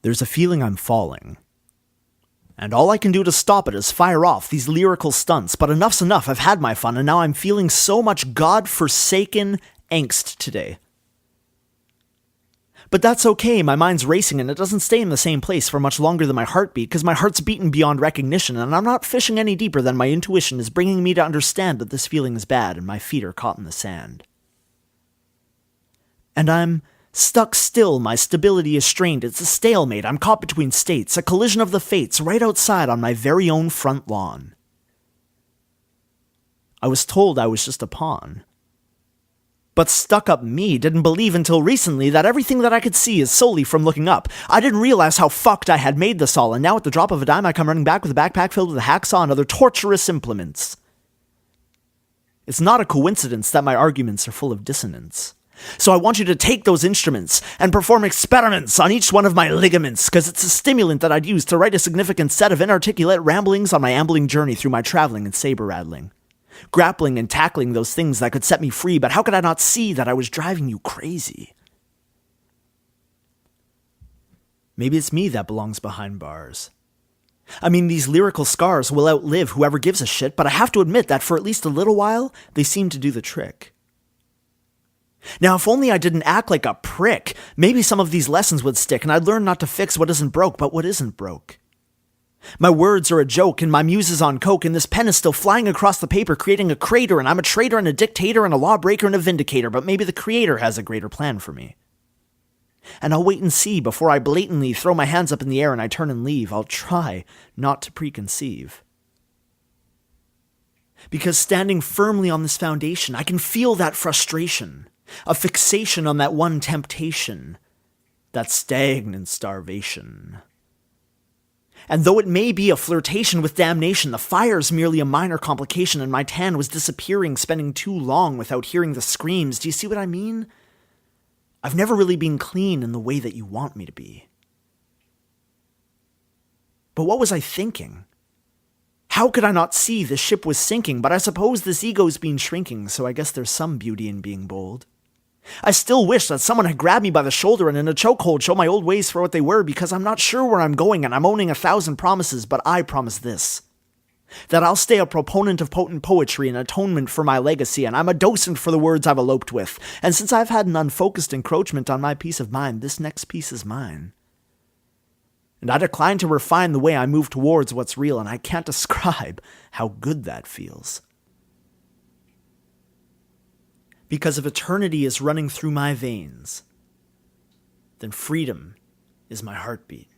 There's a feeling I'm falling. And all I can do to stop it is fire off these lyrical stunts, but enough's enough, I've had my fun, and now I'm feeling so much God-forsaken angst today. But that's okay, my mind's racing and it doesn't stay in the same place for much longer than my heartbeat, because my heart's beaten beyond recognition, and I'm not fishing any deeper than my intuition is bringing me to understand that this feeling is bad and my feet are caught in the sand. And I'm stuck still, my stability is strained, it's a stalemate, I'm caught between states, a collision of the fates right outside on my very own front lawn. I was told I was just a pawn. But stuck-up me didn't believe until recently that everything that I could see is solely from looking up. I didn't realize how fucked I had made this all, and now at the drop of a dime I come running back with a backpack filled with a hacksaw and other torturous implements. It's not a coincidence that my arguments are full of dissonance. So I want you to take those instruments and perform experiments on each one of my ligaments, because it's a stimulant that I'd use to write a significant set of inarticulate ramblings on my ambling journey through my traveling and saber-rattling. Grappling and tackling those things that could set me free, but how could I not see that I was driving you crazy? Maybe it's me that belongs behind bars. I mean, these lyrical scars will outlive whoever gives a shit, but I have to admit that for at least a little while, they seem to do the trick. Now, if only I didn't act like a prick, maybe some of these lessons would stick and I'd learn not to fix what isn't broke, but what isn't broke. My words are a joke, and my muse is on coke, and this pen is still flying across the paper, creating a crater, and I'm a traitor and a dictator and a lawbreaker and a vindicator, but maybe the Creator has a greater plan for me. And I'll wait and see before I blatantly throw my hands up in the air and I turn and leave. I'll try not to preconceive. Because standing firmly on this foundation, I can feel that frustration, a fixation on that one temptation, that stagnant starvation. And though it may be a flirtation with damnation, the fire's merely a minor complication, and my tan was disappearing, spending too long without hearing the screams. Do you see what I mean? I've never really been clean in the way that you want me to be. But what was I thinking? How could I not see the ship was sinking? But I suppose this ego's been shrinking, so I guess there's some beauty in being bold. I still wish that someone had grabbed me by the shoulder and in a chokehold show my old ways for what they were, because I'm not sure where I'm going and I'm owning 1,000 promises, but I promise this. That I'll stay a proponent of potent poetry and atonement for my legacy, and I'm a docent for the words I've eloped with. And since I've had an unfocused encroachment on my peace of mind, this next piece is mine. And I decline to refine the way I move towards what's real, and I can't describe how good that feels. Because if eternity is running through my veins, then freedom is my heartbeat.